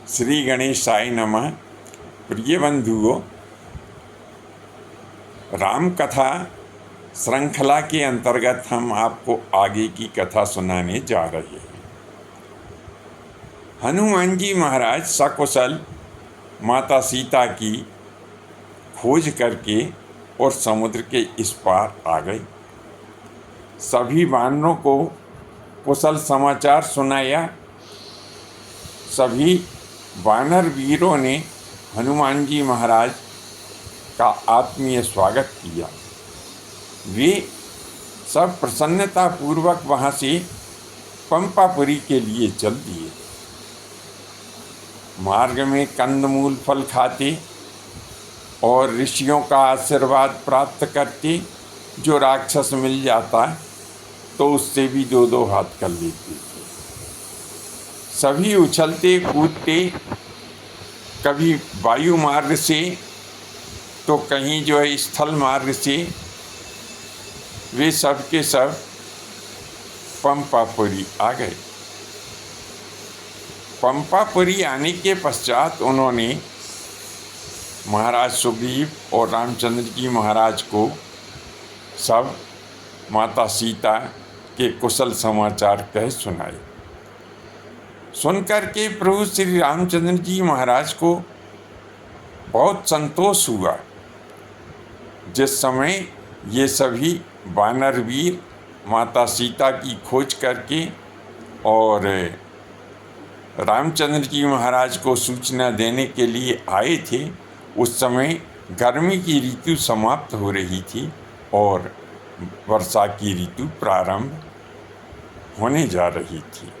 श्री गणेशाय नमः। प्रिय बंधुओं, राम कथा श्रृंखला के अंतर्गत हम आपको आगे की कथा सुनाने जा रहे हैं। हनुमान जी महाराज सकुशल माता सीता की खोज करके और समुद्र के इस पार आ गए। सभी वानरों को कुशल समाचार सुनाया। सभी वानर वीरों ने हनुमान जी महाराज का आत्मीय स्वागत किया। वे सब प्रसन्नतापूर्वक वहाँ से पंपापुरी के लिए चल दिए। मार्ग में कंदमूल फल खाते और ऋषियों का आशीर्वाद प्राप्त करते। जो राक्षस मिल जाता तो उससे भी दो दो हाथ कर लेते थे। सभी उछलते कूदते, कभी वायु मार्ग से तो कहीं जो है स्थल मार्ग से। वे सब के सब पंपापुरी आ गए। पंपापुरी आने के पश्चात उन्होंने महाराज सुग्रीव और रामचंद्र जी महाराज को सब माता सीता के कुशल समाचार कह सुनाए। सुनकर के प्रभु श्री रामचंद्र जी महाराज को बहुत संतोष हुआ। जिस समय ये सभी वानर वीर माता सीता की खोज करके और रामचंद्र जी महाराज को सूचना देने के लिए आए थे, उस समय गर्मी की ऋतु समाप्त हो रही थी और वर्षा की ऋतु प्रारंभ होने जा रही थी।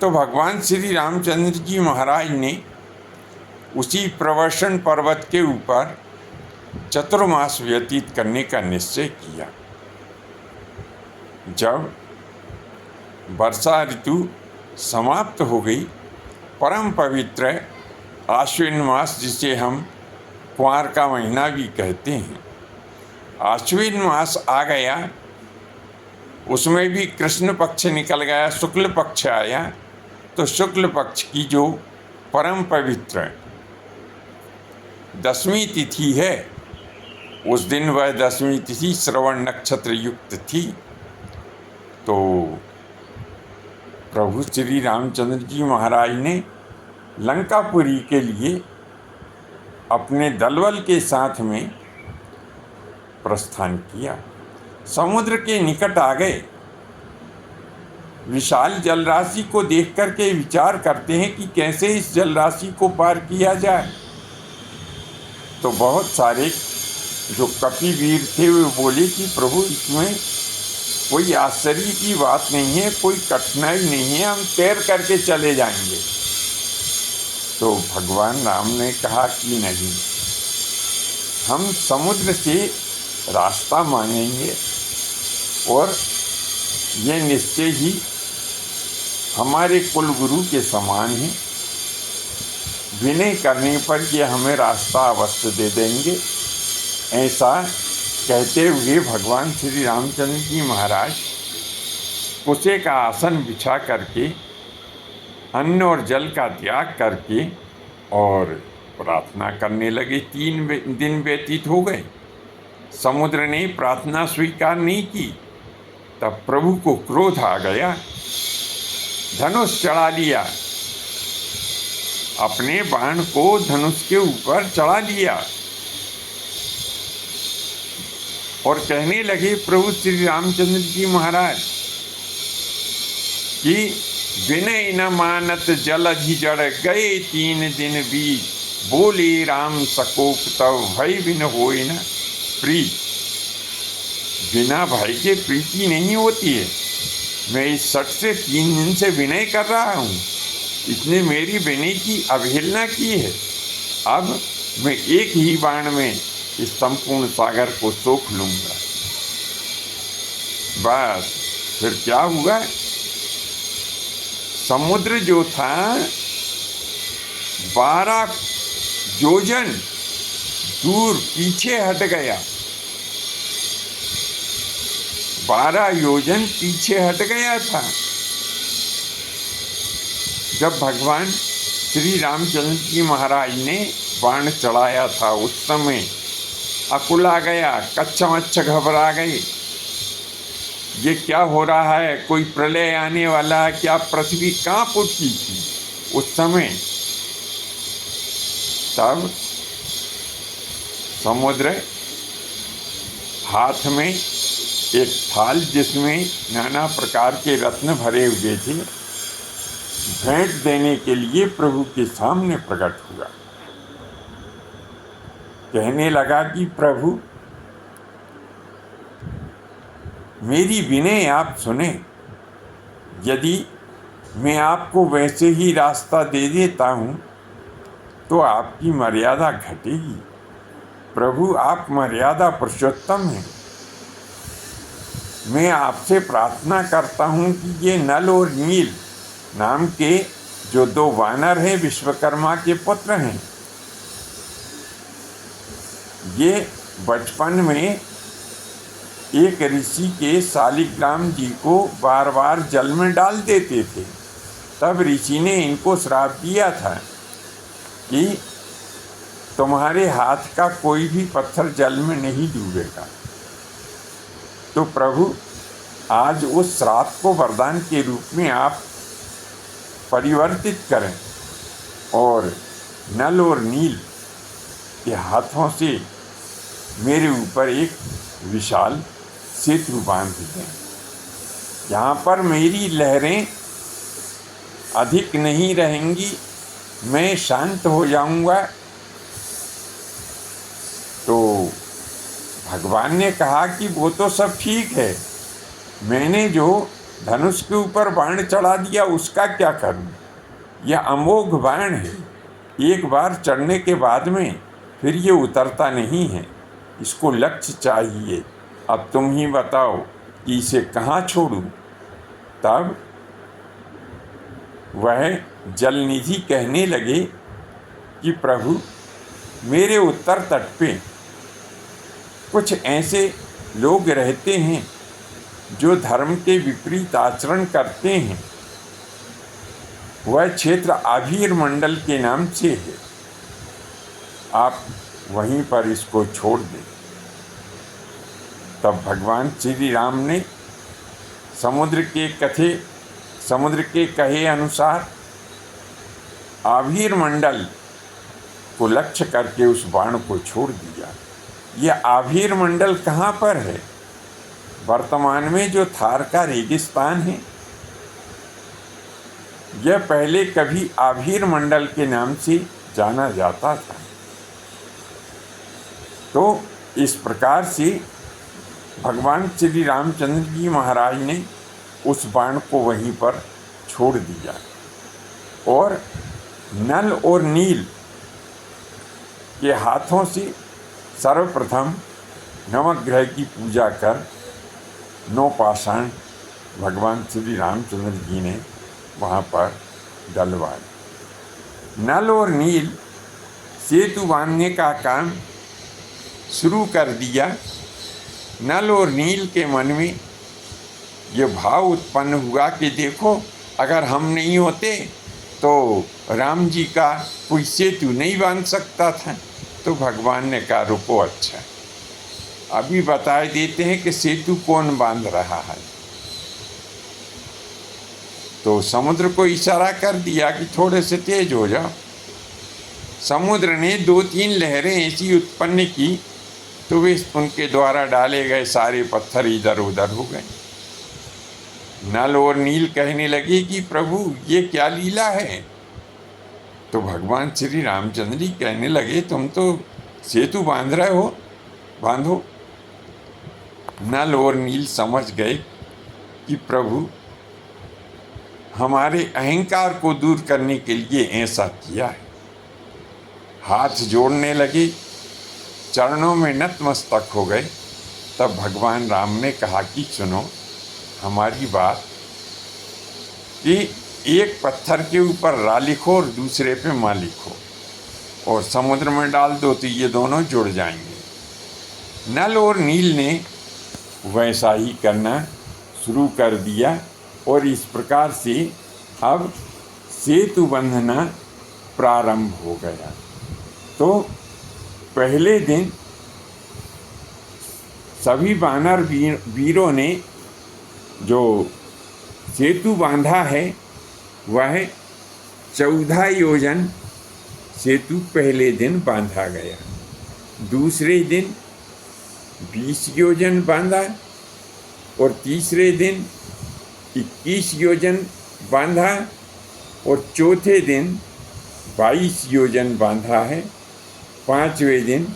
तो भगवान श्री रामचंद्र जी महाराज ने उसी प्रवर्षण पर्वत के ऊपर चतुर्मास व्यतीत करने का निश्चय किया। जब वर्षा ऋतु समाप्त हो गई, परम पवित्र आश्विन मास, जिसे हम कुंवार का महीना भी कहते हैं, आश्विन मास आ गया। उसमें भी कृष्ण पक्ष निकल गया, शुक्ल पक्ष आया। तो शुक्ल पक्ष की जो परम पवित्र दसवीं तिथि है, उस दिन वह दसवीं तिथि श्रवण नक्षत्र युक्त थी। तो प्रभु श्री रामचंद्र जी महाराज ने लंकापुरी के लिए अपने दलबल के साथ में प्रस्थान किया। समुद्र के निकट आ गए। विशाल जलराशि को देख करके विचार करते हैं कि कैसे इस जलराशि को पार किया जाए। तो बहुत सारे जो कपिवीर थे वे बोले कि प्रभु, इसमें कोई आश्चर्य की बात नहीं है, कोई कठिनाई नहीं है, हम तैर करके चले जाएंगे। तो भगवान राम ने कहा कि नहीं, हम समुद्र से रास्ता मांगेंगे और ये निश्चय ही हमारे कुल गुरु के समान है। विनय करने पर ये हमें रास्ता अवश्य दे देंगे। ऐसा कहते हुए भगवान श्री रामचंद्र जी महाराज कुशे का आसन बिछा करके अन्न और जल का त्याग करके और प्रार्थना करने लगे। 3 दिन व्यतीत हो गए। समुद्र ने प्रार्थना स्वीकार नहीं की। तब प्रभु को क्रोध आ गया, धनुष चढ़ा लिया, अपने बाण को धनुष के ऊपर चढ़ा लिया और कहने लगे प्रभु श्री रामचंद्र जी महाराज कि विनय न मानत जलधि जड़ गए 3 दिन बीत, बोले राम सकोप तब भय बिन होए न प्रीत। बिना भय के प्रीति नहीं होती है। मैं इस शठ से 3 दिन से विनय कर रहा हूँ, इसने मेरी विनय की अवहेलना की है। अब मैं एक ही बाण में इस संपूर्ण सागर को सोख लूंगा। बस फिर क्या हुआ? समुद्र जो था 12 योजन दूर पीछे हट गया। 12 योजन पीछे हट गया था। जब भगवान श्री रामचंद्र जी महाराज ने बाण चढ़ाया था, उस समय अकुल आ गया, कच्चा मच्चा घबरा गए। ये क्या हो रहा है, कोई प्रलय आने वाला है क्या? पृथ्वी कांप उठी थी उस समय। तब समुद्र हाथ में एक थाल जिसमें नाना प्रकार के रत्न भरे हुए थे, भेंट देने के लिए प्रभु के सामने प्रकट हुआ। कहने लगा कि प्रभु, मेरी विनय आप सुने। यदि मैं आपको वैसे ही रास्ता दे देता हूँ तो आपकी मर्यादा घटेगी। प्रभु, आप मर्यादा पुरुषोत्तम हैं। मैं आपसे प्रार्थना करता हूँ कि ये नल और नील नाम के जो दो वानर हैं, विश्वकर्मा के पुत्र हैं, ये बचपन में एक ऋषि के शालिग्राम जी को बार बार जल में डाल देते थे। तब ऋषि ने इनको श्राप दिया था कि तुम्हारे हाथ का कोई भी पत्थर जल में नहीं डूबेगा। तो प्रभु, आज उस श्राप को वरदान के रूप में आप परिवर्तित करें और नल और नील के हाथों से मेरे ऊपर एक विशाल सेतु बांध दें। यहाँ पर मेरी लहरें अधिक नहीं रहेंगी, मैं शांत हो जाऊंगा। तो भगवान ने कहा कि वो तो सब ठीक है, मैंने जो धनुष के ऊपर बाण चढ़ा दिया उसका क्या करूं? यह अमोघ बाण है, एक बार चढ़ने के बाद में फिर ये उतरता नहीं है, इसको लक्ष्य चाहिए। अब तुम ही बताओ कि इसे कहाँ छोड़ूं? तब वह जलनिधि कहने लगे कि प्रभु, मेरे उत्तर तट पे कुछ ऐसे लोग रहते हैं जो धर्म के विपरीत आचरण करते हैं। वह क्षेत्र आभीर मंडल के नाम से है, आप वहीं पर इसको छोड़ दें। तब भगवान श्री राम ने समुद्र के कहे अनुसार आभीर मंडल को लक्ष्य करके उस बाण को छोड़ दिया। यह आभीर मंडल कहाँ पर है? वर्तमान में जो थार का रेगिस्तान है, यह पहले कभी आभीर मंडल के नाम से जाना जाता था। तो इस प्रकार से भगवान श्री रामचंद्र जी महाराज ने उस बाण को वहीं पर छोड़ दिया और नल और नील के हाथों से सर्वप्रथम नवग्रह की पूजा कर 9 पाषाण भगवान श्री रामचंद्र जी ने वहाँ पर डलवाए। नल और नील सेतु बांधने का काम शुरू कर दिया। नल और नील के मन में ये भाव उत्पन्न हुआ कि देखो, अगर हम नहीं होते तो राम जी का कोई सेतु नहीं बांध सकता था। तो भगवान ने कहा, रुको, अच्छा अभी बता देते हैं कि सेतु कौन बांध रहा है। तो समुद्र को इशारा कर दिया कि थोड़े से तेज हो जाओ। समुद्र ने 2-3 लहरें ऐसी उत्पन्न की तो वे उनके द्वारा डाले गए सारे पत्थर इधर उधर हो गए। नल और नील कहने लगे कि प्रभु, ये क्या लीला है? तो भगवान श्री रामचंद्र जी कहने लगे, तुम तो सेतु बांध रहे हो, बांधो। नल और नील समझ गए कि प्रभु हमारे अहंकार को दूर करने के लिए ऐसा किया है। हाथ जोड़ने लगे, चरणों में नतमस्तक हो गए। तब भगवान राम ने कहा कि सुनो हमारी बात, कि एक पत्थर के ऊपर रा लिखो और दूसरे पे माँ लिखो और समुद्र में डाल दो तो ये दोनों जुड़ जाएंगे। नल और नील ने वैसा ही करना शुरू कर दिया और इस प्रकार से अब सेतु बंधना प्रारंभ हो गया। तो पहले दिन सभी वानर वीरों ने जो सेतु बांधा है वह 14 योजन सेतु पहले दिन बांधा गया। दूसरे दिन 20 योजन बांधा और तीसरे दिन 21 योजन बांधा और चौथे दिन 22 योजन बांधा है। पांचवें दिन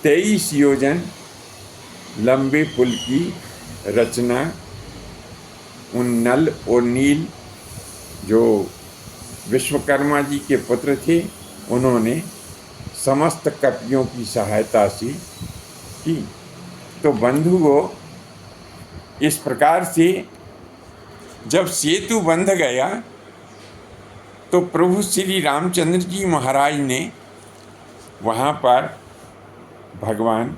23 योजन लंबे पुल की रचना उन नल और नील जो विश्वकर्मा जी के पुत्र थे उन्होंने समस्त कपियों की सहायता से की। तो बंधुओं, इस प्रकार से जब सेतु बंध गया तो प्रभु श्री रामचंद्र जी महाराज ने वहाँ पर भगवान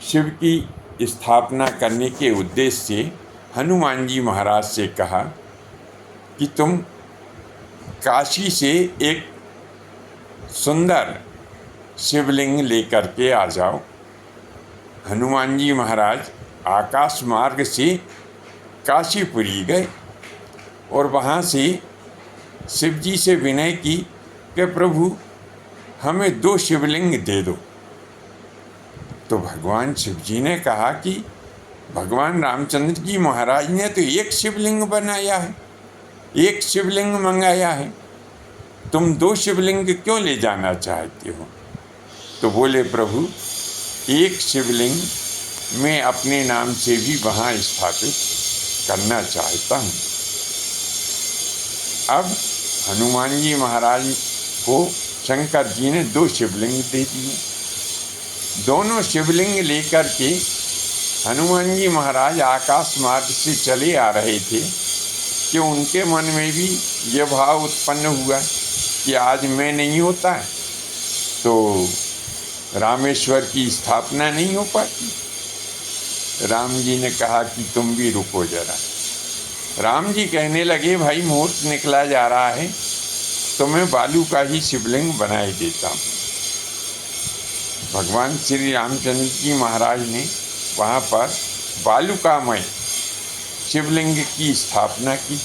शिव की स्थापना करने के उद्देश्य से हनुमान जी महाराज से कहा कि तुम काशी से एक सुंदर शिवलिंग लेकर के आ जाओ। हनुमान जी महाराज आकाश मार्ग से काशीपुरी गए और वहाँ से शिव जी से विनय की कि प्रभु हमें 2 शिवलिंग दे दो। तो भगवान शिव जी ने कहा कि भगवान रामचंद्र जी महाराज ने तो एक शिवलिंग बनाया है, एक शिवलिंग मंगाया है, तुम 2 शिवलिंग क्यों ले जाना चाहते हो? तो बोले प्रभु एक शिवलिंग मैं अपने नाम से भी वहाँ स्थापित करना चाहता हूँ। अब हनुमान जी महाराज को शंकर जी ने 2 शिवलिंग दे दिए। दोनों शिवलिंग लेकर के हनुमान जी महाराज आकाश मार्ग से चले आ रहे थे कि उनके मन में भी यह भाव उत्पन्न हुआ कि आज मैं नहीं होता है तो रामेश्वर की स्थापना नहीं हो पाती। राम जी ने कहा कि तुम भी रुको जरा। राम जी कहने लगे भाई मुहूर्त निकला जा रहा है तो मैं बालू का ही शिवलिंग बनाए देता हूँ। भगवान श्री रामचंद्र जी महाराज ने वहाँ पर बालूकामय शिवलिंग की स्थापना की।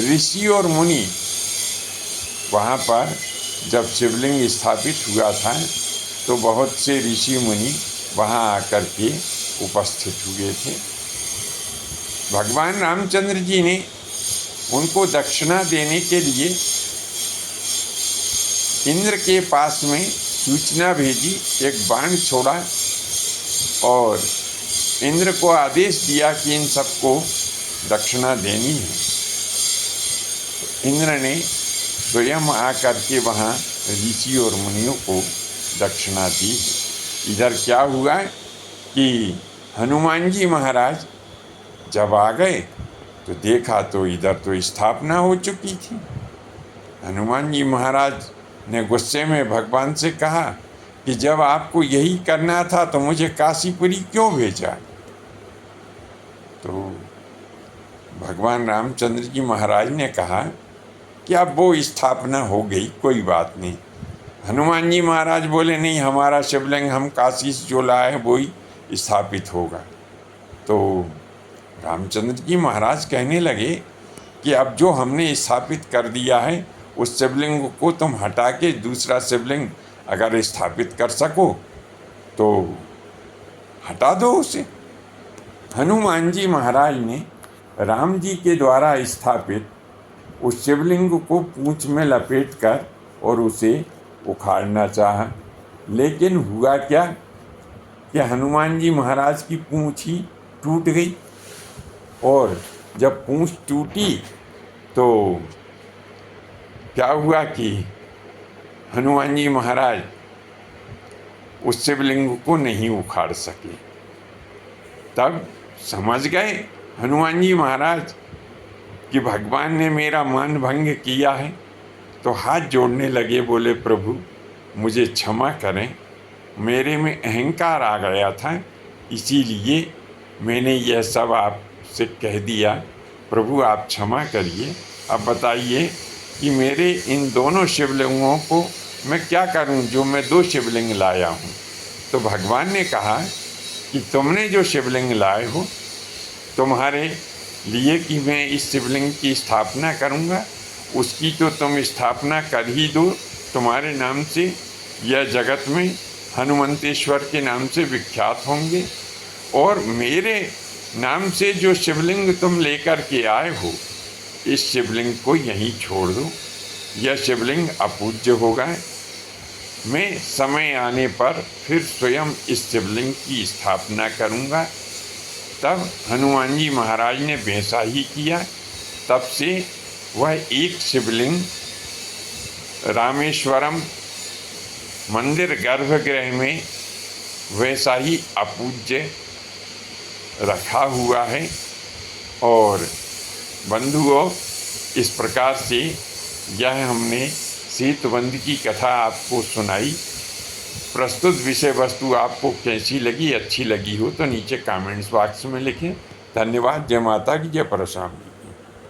ऋषि और मुनि वहाँ पर जब शिवलिंग स्थापित हुआ था तो बहुत से ऋषि मुनि वहाँ आकर के उपस्थित हुए थे। भगवान रामचंद्र जी ने उनको दक्षिणा देने के लिए इंद्र के पास में सूचना भेजी, एक बाण छोड़ा और इंद्र को आदेश दिया कि इन सबको दक्षिणा देनी है। इंद्र ने स्वयं आकर के वहाँ ऋषि और मुनियों को दक्षिणा दी। इधर क्या हुआ कि हनुमान जी महाराज जब आ गए तो देखा तो इधर तो स्थापना हो चुकी थी। हनुमान जी महाराज ने गुस्से में भगवान से कहा कि जब आपको यही करना था तो मुझे काशीपुरी क्यों भेजा? तो भगवान रामचंद्र जी महाराज ने कहा कि अब वो स्थापना हो गई, कोई बात नहीं। हनुमान जी महाराज बोले नहीं, हमारा शिवलिंग हम काशी से जो लाए वो ही स्थापित होगा। तो रामचंद्र जी महाराज कहने लगे कि अब जो हमने स्थापित कर दिया है उस शिवलिंग को तुम हटा के दूसरा शिवलिंग अगर स्थापित कर सको तो हटा दो उसे। हनुमान जी महाराज ने राम जी के द्वारा स्थापित उस शिवलिंग को पूंछ में लपेटकर और उसे उखाड़ना चाहा, लेकिन हुआ क्या कि हनुमान जी महाराज की पूंछ ही टूट गई। और जब पूंछ टूटी तो क्या हुआ कि हनुमान जी महाराज उस शिवलिंग को नहीं उखाड़ सके। तब समझ गए हनुमान जी महाराज कि भगवान ने मेरा मान भंग किया है, तो हाथ जोड़ने लगे, बोले प्रभु मुझे क्षमा करें, मेरे में अहंकार आ गया था, इसीलिए मैंने यह सब आपसे कह दिया प्रभु आप क्षमा करिए, अब बताइए कि मेरे इन दोनों शिवलिंगों को मैं क्या करूं जो मैं 2 शिवलिंग लाया हूं। तो भगवान ने कहा कि तुमने जो शिवलिंग लाए हो, तुम्हारे लिए कि मैं इस शिवलिंग की स्थापना करूंगा, उसकी तो तुम स्थापना कर ही दो, तुम्हारे नाम से यह जगत में हनुमंतेश्वर के नाम से विख्यात होंगे। और मेरे नाम से जो शिवलिंग तुम लेकर के आए हो, इस शिवलिंग को यहीं छोड़ दो, यह शिवलिंग अपूज्य होगा। मैं समय आने पर फिर स्वयं इस शिवलिंग की स्थापना करूंगा। तब हनुमान जी महाराज ने वैसा ही किया। तब से वह एक शिवलिंग रामेश्वरम मंदिर गर्भगृह में वैसा ही अपूज्य रखा हुआ है। और बंधुओं, इस प्रकार से यह हमने सेतुबंध की कथा आपको सुनाई। प्रस्तुत विषय वस्तु आपको कैसी लगी, अच्छी लगी हो तो नीचे कमेंट्स बॉक्स में लिखें। धन्यवाद। जय माता की, जय परशुराम।